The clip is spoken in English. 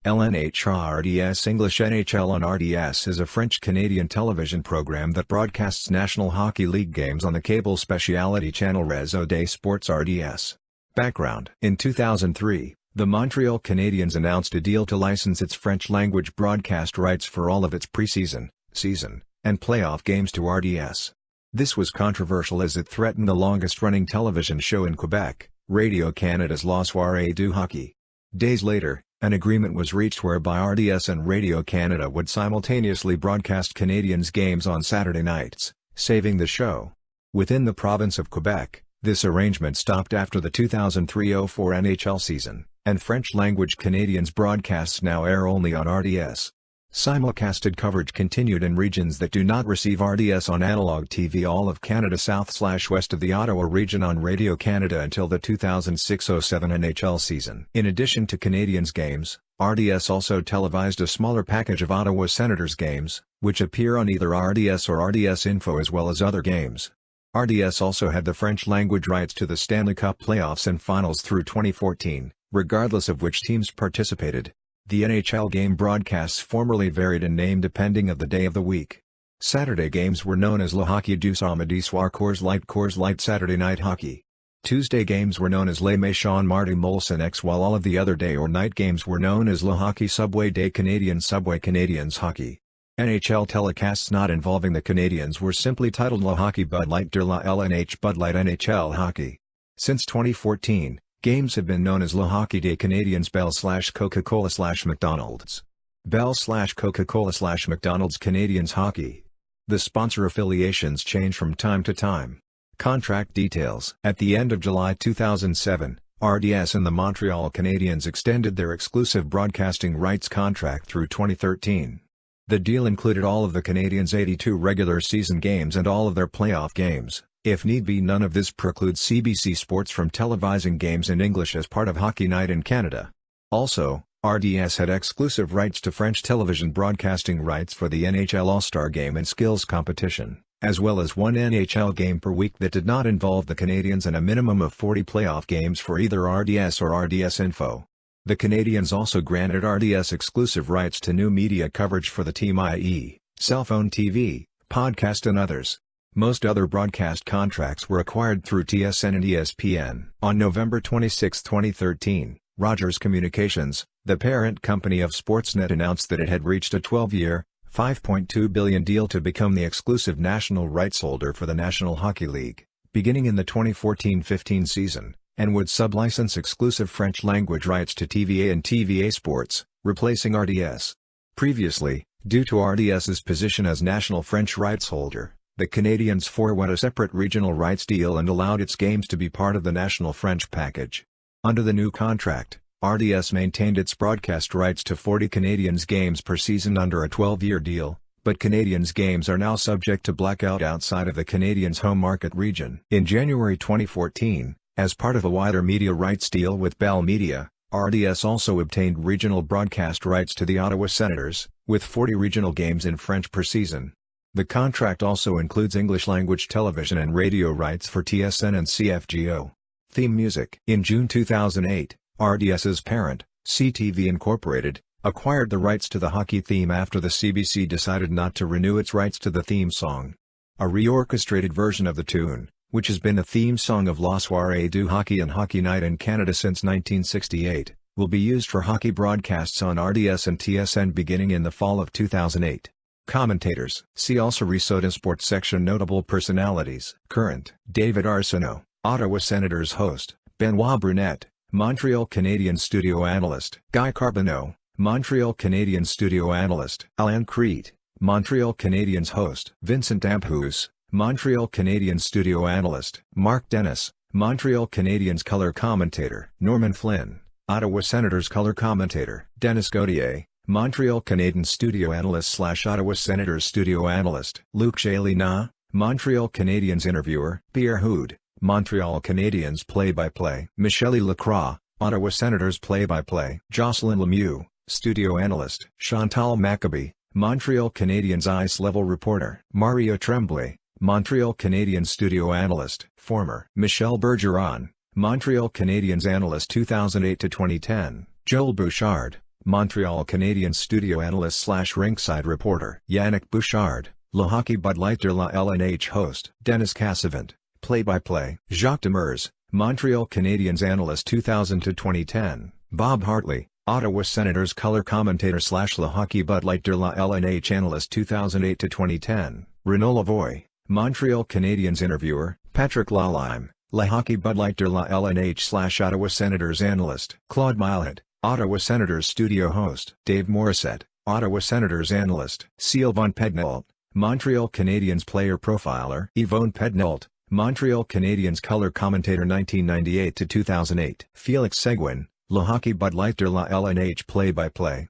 LNH RDS English NHL on RDS is a French-Canadian television program that broadcasts National Hockey League games on the cable specialty channel Réseau des Sports RDS. Background: in 2003, the Montreal Canadiens announced a deal to license its French-language broadcast rights for all of its preseason, season, and playoff games to RDS. This was controversial as it threatened the longest-running television show in Quebec, Radio Canada's La Soirée du Hockey. Days later, an agreement was reached whereby RDS and Radio Canada would simultaneously broadcast Canadiens games on Saturday nights, saving the show. Within the province of Quebec, this arrangement stopped after the 2003-04 NHL season, and French-language Canadiens broadcasts now air only on RDS. Simulcasted coverage continued in regions that do not receive RDS on analog TV all of Canada south/west of the Ottawa region on Radio Canada until the 2006-07 NHL season. In addition to Canadiens games, RDS also televised a smaller package of Ottawa Senators games, which appear on either RDS or RDS Info as well as other games. RDS also had the French-language rights to the Stanley Cup playoffs and finals through 2014, regardless of which teams participated. The NHL game broadcasts formerly varied in name depending of the day of the week. Saturday games were known as Le Hockey du Samedi Soir Coors Light Saturday Night Hockey. Tuesday games were known as Les Méchants Mardi Molson X while all of the other day or night games were known as Le Hockey Subway des Canadiens Subway Canadiens Hockey. NHL telecasts not involving the Canadiens were simply titled Le Hockey Bud Light de la LNH Bud Light NHL Hockey. Since 2014, games have been known as Le Hockey des Canadiens Bell/Coca-Cola/McDonald's. Bell/Coca-Cola/McDonald's Canadiens Hockey. The sponsor affiliations change from time to time. Contract details: at the end of July 2007, RDS and the Montreal Canadiens extended their exclusive broadcasting rights contract through 2013. The deal included all of the Canadiens' 82 regular season games and all of their playoff games. If need be, none of this precludes CBC Sports from televising games in English as part of Hockey Night in Canada. Also, RDS had exclusive rights to French television broadcasting rights for the NHL All-Star Game and Skills Competition, as well as one NHL game per week that did not involve the Canadiens and a minimum of 40 playoff games for either RDS or RDS Info. The Canadiens also granted RDS exclusive rights to new media coverage for the team, i.e., cell phone TV, podcast and others. Most other broadcast contracts were acquired through TSN and ESPN. On November 26, 2013, Rogers Communications, the parent company of Sportsnet, announced that it had reached a 12-year, $5.2 billion deal to become the exclusive national rights holder for the National Hockey League, beginning in the 2014-15 season, and would sublicense exclusive French-language rights to TVA and TVA Sports, replacing RDS. Previously, due to RDS's position as national French rights holder, the Canadiens forewent a separate regional rights deal and allowed its games to be part of the national French package. Under the new contract, RDS maintained its broadcast rights to 40 Canadiens games per season under a 12-year deal, but Canadiens games are now subject to blackout outside of the Canadiens' home market region. In January 2014, as part of a wider media rights deal with Bell Media, RDS also obtained regional broadcast rights to the Ottawa Senators, with 40 regional games in French per season. The contract also includes English-language television and radio rights for TSN and CFGO. Theme music. In June 2008, RDS's parent, CTV Incorporated, acquired the rights to the hockey theme after the CBC decided not to renew its rights to the theme song. A reorchestrated version of the tune, which has been a theme song of La Soirée du Hockey and Hockey Night in Canada since 1968, will be used for hockey broadcasts on RDS and TSN beginning in the fall of 2008. Commentators. See also Réseau des Sports section. Notable personalities. Current: David Arsenault, Ottawa Senators host; Benoit Brunet, Montreal Canadiens studio analyst; Guy Carbonneau, Montreal Canadiens studio analyst; Alain Crete, Montreal Canadiens host; Vincent Amphus, Montreal Canadiens studio analyst; Mark Dennis, Montreal Canadiens color commentator; Norman Flynn, Ottawa Senators color commentator; Dennis Gauthier, Montreal Canadiens studio analyst/Ottawa Senators studio analyst; Luc Gélina, Montreal Canadiens interviewer; Pierre Houde, Montreal Canadiens play-by-play; Michelle Lacroix, Ottawa Senators play-by-play; Jocelyn Lemieux, studio analyst; Chantal Maccabi, Montreal Canadiens ice-level reporter; Mario Tremblay, Montreal Canadiens studio analyst; former; Michel Bergeron, Montreal Canadiens analyst 2008 to 2010; Joel Bouchard, Montreal Canadiens studio analyst / rinkside reporter Yannick Bouchard, Le Hockey Bud Light de la LNH host Dennis Cassavant, play-by-play Jacques Demers, Montreal Canadiens analyst 2000 to 2010, Bob Hartley, Ottawa Senators color commentator / Le Hockey Bud Light de la LNH analyst 2008 to 2010, Renaud Lavoie, Montreal Canadiens interviewer, Patrick Lalime, Le Hockey Bud Light de la LNH / Ottawa Senators analyst, Claude Millet, Ottawa Senators studio host, Dave Morissette, Ottawa Senators analyst, Sylvain Pednault, Montreal Canadiens player profiler, Yvonne Pednault, Montreal Canadiens color commentator 1998 to 2008, Felix Seguin, Le Hockey Bud Light de la LNH play-by-play,